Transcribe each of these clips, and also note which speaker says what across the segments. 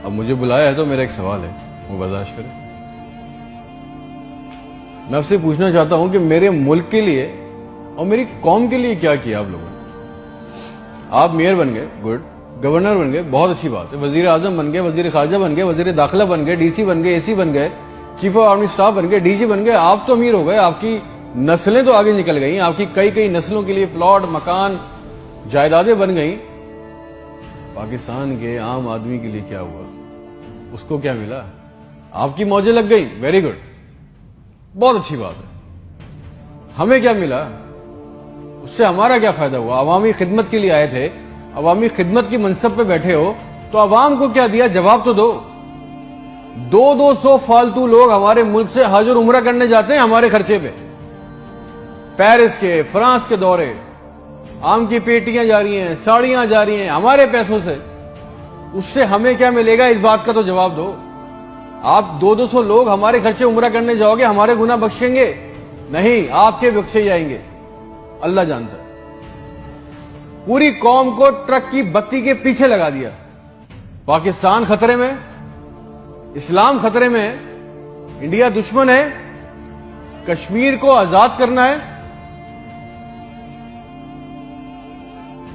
Speaker 1: اب مجھے بلایا ہے تو میرا ایک سوال ہے، وہ برداشت کریں۔ میں آپ سے پوچھنا چاہتا ہوں کہ میرے ملک کے لیے اور میری قوم کے لیے کیا کیا آپ لوگوں نے؟ آپ میئر بن گئے، گڈ، گورنر بن گئے، بہت اچھی بات ہے، وزیر اعظم بن گئے، وزیر خارجہ بن گئے، وزیر داخلہ بن گئے، ڈی سی بن گئے، اے سی بن گئے، چیف آف آرمی اسٹاف بن گئے، ڈی جی بن گئے، آپ تو امیر ہو گئے، آپ کی نسلیں تو آگے نکل گئیں، آپ کی کئی نسلوں کے لیے پلاٹ، مکان، جائیدادیں بن گئیں۔ پاکستان کے عام آدمی کے لیے کیا ہوا؟ اس کو کیا ملا؟ آپ کی موجیں لگ گئی، ویری گڈ، بہت اچھی بات ہے۔ ہمیں کیا ملا؟ اس سے ہمارا کیا فائدہ ہوا؟ عوامی خدمت کے لیے آئے تھے، عوامی خدمت کی منصب پہ بیٹھے ہو تو عوام کو کیا دیا؟ جواب تو دو۔ 200 فالتو لوگ ہمارے ملک سے حج اور عمرہ کرنے جاتے ہیں ہمارے خرچے پہ، پیرس کے، فرانس کے دورے، آم کی پیٹیاں جا رہی ہیں، ساڑیاں جا رہی ہیں ہمارے پیسوں سے۔ اس سے ہمیں کیا ملے گا؟ اس بات کا تو جواب دو۔ آپ 200 لوگ ہمارے خرچے عمرہ کرنے جاؤ گے، ہمارے گناہ بخشیں گے؟ نہیں، آپ کے بخشے جائیں گے، اللہ جانتا ہے۔ پوری قوم کو ٹرک کی بتی کے پیچھے لگا دیا۔ پاکستان خطرے میں، اسلام خطرے میں ہے، انڈیا دشمن ہے، کشمیر کو آزاد کرنا ہے۔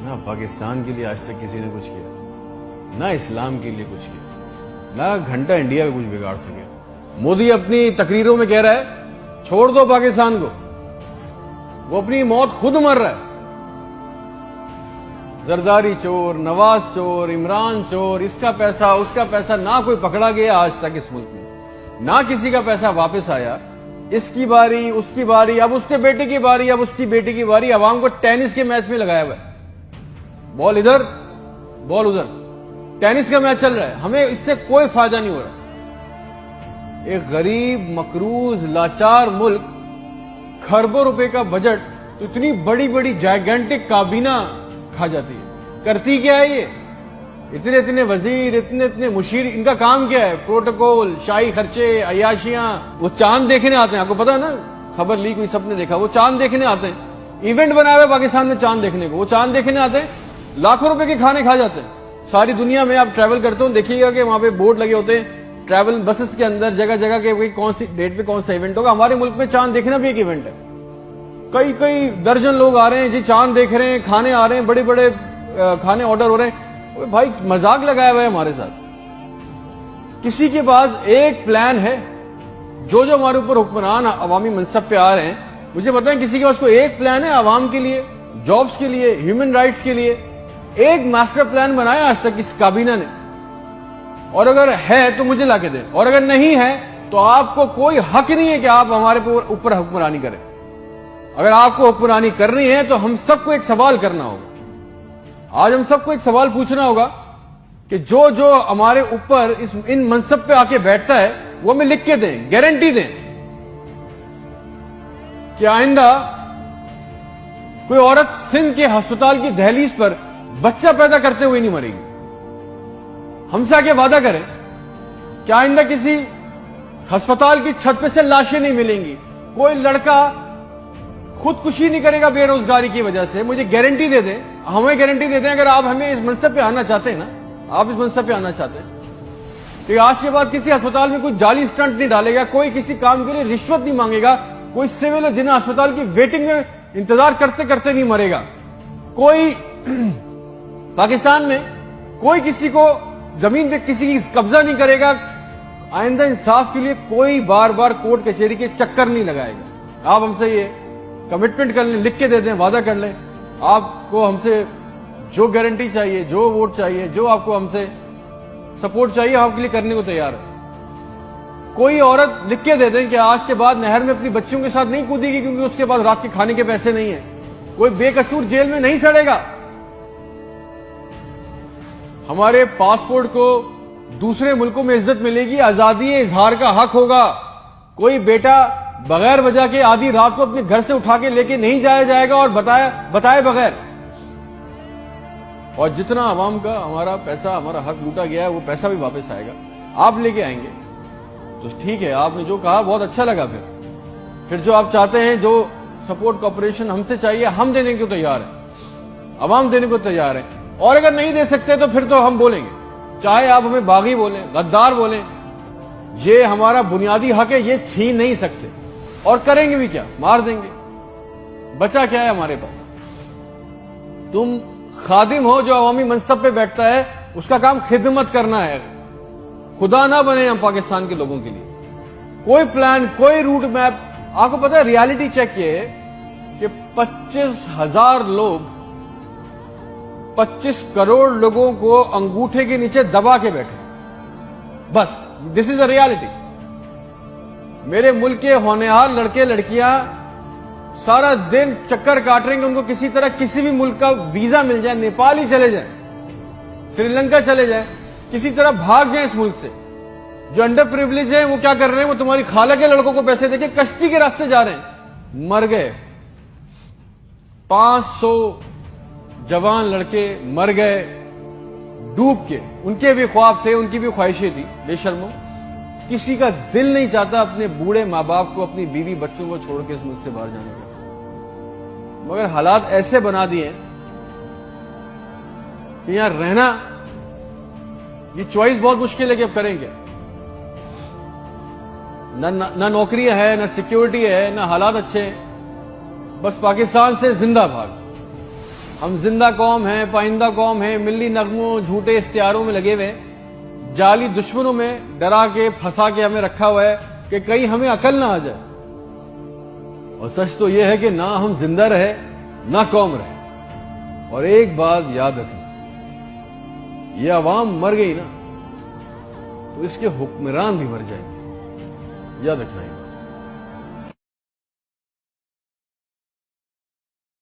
Speaker 1: نہ پاکستان کے لیے آج تک کسی نے کچھ کیا، نہ اسلام کے لیے کچھ کیا، نہ گھنٹہ انڈیا میں کچھ بگاڑ سکے۔ مودی اپنی تقریروں میں کہہ رہا ہے چھوڑ دو پاکستان کو، وہ اپنی موت خود مر رہا ہے۔ زرداری چور، نواز چور، عمران چور، اس کا پیسہ اس کا پیسہ، نہ کوئی پکڑا گیا آج تک اس ملک میں، نہ کسی کا پیسہ واپس آیا۔ اس کی باری، اس کی باری، اب اس کے بیٹے کی باری، اب اس کی بیٹی کی باری۔ عوام کو ٹینس کے میچ میں لگایا ہوا ہے، بال ادھر بال ادھر، ٹینس کا میچ چل رہا ہے، ہمیں اس سے کوئی فائدہ نہیں ہو رہا۔ ایک غریب، مقروض، لاچار ملک، کھربوں روپے کا بجٹ تو اتنی بڑی بڑی جائگنٹک کابینہ کھا جاتی ہے۔ کرتی کیا ہے یہ؟ اتنے وزیر، اتنے مشیر، ان کا کام کیا ہے؟ پروٹوکول، شاہی خرچے، عیاشیاں۔ وہ چاند دیکھنے آتے ہیں، آپ کو پتا ہے نا، خبر لی کوئی، سب نے دیکھا، وہ چاند دیکھنے آتے ہیں، ایونٹ بنایا ہوا ہے پاکستان میں چاند دیکھنے کو، وہ چاند دیکھنے آتے ہیں، لاکھوں روپے کے کھانے کھا جاتے ہیں۔ ساری دنیا میں آپ ٹریول کرتے ہو، دیکھیے گا کہ وہاں پہ بورڈ لگے ہوتے ہیں ٹریول بسز کے اندر، جگہ جگہ کے کون سی ڈیٹ پہ کون سا ایونٹ ہوگا۔ ہمارے ملک میں چاند دیکھنا بھی ایک ایونٹ ہے، کئی درجن لوگ آ رہے ہیں جی، چاند دیکھ رہے ہیں، کھانے آ رہے ہیں، بڑے بڑے کھانے آرڈر ہو رہے ہیں۔ بھائی مذاق لگایا ہوا ہے ہمارے ساتھ۔ کسی کے پاس ایک پلان ہے؟ جو ہمارے اوپر حکمران عوامی منصب پہ آ رہے ہیں، مجھے بتائیں کسی کے پاس کوئی ایک پلان ہے عوام کے لیے، جابز کے لیے، ہیومن رائٹس کے لیے؟ ایک ماسٹر پلان بنایا آج تک اس کابینہ نے؟ اور اگر ہے تو مجھے لا کے دیں، اور اگر نہیں ہے تو آپ کو کوئی حق نہیں ہے کہ آپ ہمارے اوپر حکمرانی کریں۔ اگر آپ کو حکمرانی کرنی ہے تو ہم سب کو ایک سوال کرنا ہوگا، آج ہم سب کو ایک سوال پوچھنا ہوگا کہ جو ہمارے اوپر ان منصب پہ آ کے بیٹھتا ہے وہ ہمیں لکھ کے دیں، گارنٹی دیں کہ آئندہ کوئی عورت سندھ کے ہسپتال کی دہلیز پر بچہ پیدا کرتے ہوئے نہیں مرے گی۔ ہم سے آگے وعدہ کریں کہ آئندہ کسی ہسپتال کی چھت پہ سے لاشیں نہیں ملیں گی، کوئی لڑکا خودکشی نہیں کرے گا بے روزگاری کی وجہ سے۔ مجھے گارنٹی دے دیں، ہمیں گارنٹی دے دیں، اگر آپ ہمیں اس منصب پہ آنا چاہتے ہیں نا، آپ اس منصب پہ آنا چاہتے ہیں کہ آج کے بعد کسی ہسپتال میں کوئی جعلی سٹنٹ نہیں ڈالے گا، کوئی کسی کام کے لیے رشوت نہیں مانگے گا، کوئی سول اور جناح ہسپتال کی ویٹنگ میں انتظار کرتے کرتے نہیں مرے گا، کوئی پاکستان میں کوئی کسی کو زمین پہ کسی کی قبضہ نہیں کرے گا، آئندہ انصاف کے لیے کوئی بار بار کورٹ کچہری کے چکر نہیں لگائے گا۔ آپ ہم سے یہ کمٹمنٹ کر لیں، لکھ کے دے دیں، وعدہ کر لیں، آپ کو ہم سے جو گارنٹی چاہیے، جو ووٹ چاہیے، جو آپ کو ہم سے سپورٹ چاہیے، ہم آپ کے لیے کرنے کو تیار ہے۔ کوئی عورت لکھ کے دے دیں کہ آج کے بعد نہر میں اپنی بچیوں کے ساتھ نہیں کودے گی کیونکہ اس کے پاس رات کے کھانے کے پیسے نہیں ہیں، کوئی بے قصور جیل میں نہیں سڑے گا، ہمارے پاسپورٹ کو دوسرے ملکوں میں عزت ملے گی، آزادی اظہار کا حق ہوگا، کوئی بیٹا بغیر وجہ کے آدھی رات کو اپنے گھر سے اٹھا کے لے کے نہیں جایا جائے گا اور بتائے بغیر۔ اور جتنا عوام کا ہمارا پیسہ، ہمارا حق لوٹا گیا ہے، وہ پیسہ بھی واپس آئے گا، آپ لے کے آئیں گے تو ٹھیک ہے۔ آپ نے جو کہا بہت اچھا لگا، پھر جو آپ چاہتے ہیں، جو سپورٹ کوآپریشن ہم سے چاہیے، ہم دینے کو تیار ہیں، عوام دینے کو تیار ہے، اور اگر نہیں دے سکتے تو پھر تو ہم بولیں گے چاہے آپ ہمیں باغی بولیں، غدار بولیں، یہ ہمارا بنیادی حق ہے، یہ چھین نہیں سکتے، اور کریں گے بھی کیا؟ مار دیں گے۔ بچا کیا ہے ہمارے پاس؟ تم خادم ہو جو عوامی منصب پہ بیٹھتا ہے، اس کا کام خدمت کرنا ہے، خدا نہ بنے ہم پاکستان کے لوگوں کے لیے۔ کوئی پلان، کوئی روٹ میپ، آپ کو پتا ہے ریالٹی چیک یہ ہے کہ 25,000 لوگ 25 کروڑ لوگوں کو انگوٹھے کے نیچے دبا کے بیٹھے، بس دس از اے ریالٹی۔ میرے ملک کے ہونہار لڑکے لڑکیاں سارا دن چکر کاٹ رہے ہیں کہ ان کو کسی طرح کسی بھی ملک کا ویزا مل جائے، نیپال ہی چلے جائیں، سری لنکا چلے جائیں، کسی طرح بھاگ جائیں اس ملک سے۔ جو انڈر پریویلیج ہیں وہ کیا کر رہے ہیں؟ وہ تمہاری خالہ کے لڑکوں کو پیسے دے کے کشتی کے راستے جا رہے ہیں، مر گئے۔ 500 جوان لڑکے مر گئے ڈوب کے، ان کے بھی خواب تھے، ان کی بھی خواہشیں تھی، بے شرمو۔ کسی کا دل نہیں چاہتا اپنے بوڑھے ماں باپ کو، اپنی بیوی بچوں کو چھوڑ کے اس ملک سے باہر جانے کا، مگر حالات ایسے بنا دیے ہیں کہ یہاں رہنا، یہ چوائس بہت مشکل ہے کہ اب کریں گے۔ نہ نوکریاں ہے، نہ سیکیورٹی ہے، نہ حالات اچھے ہیں، بس پاکستان سے زندہ بھاگ۔ ہم زندہ قوم ہیں، پائندہ قوم ہیں، ملی نغموں جھوٹے اشتہاروں میں لگے ہوئے، جعلی دشمنوں میں ڈرا کے پھنسا کے ہمیں رکھا ہوا ہے کہ کہیں ہمیں عقل نہ آ جائے۔ اور سچ تو یہ ہے کہ نہ ہم زندہ رہے نہ قوم رہے۔ اور ایک بات یاد رکھنا، یہ عوام مر گئی نا تو اس کے حکمران بھی مر جائیں گے، یاد رکھنا ہے۔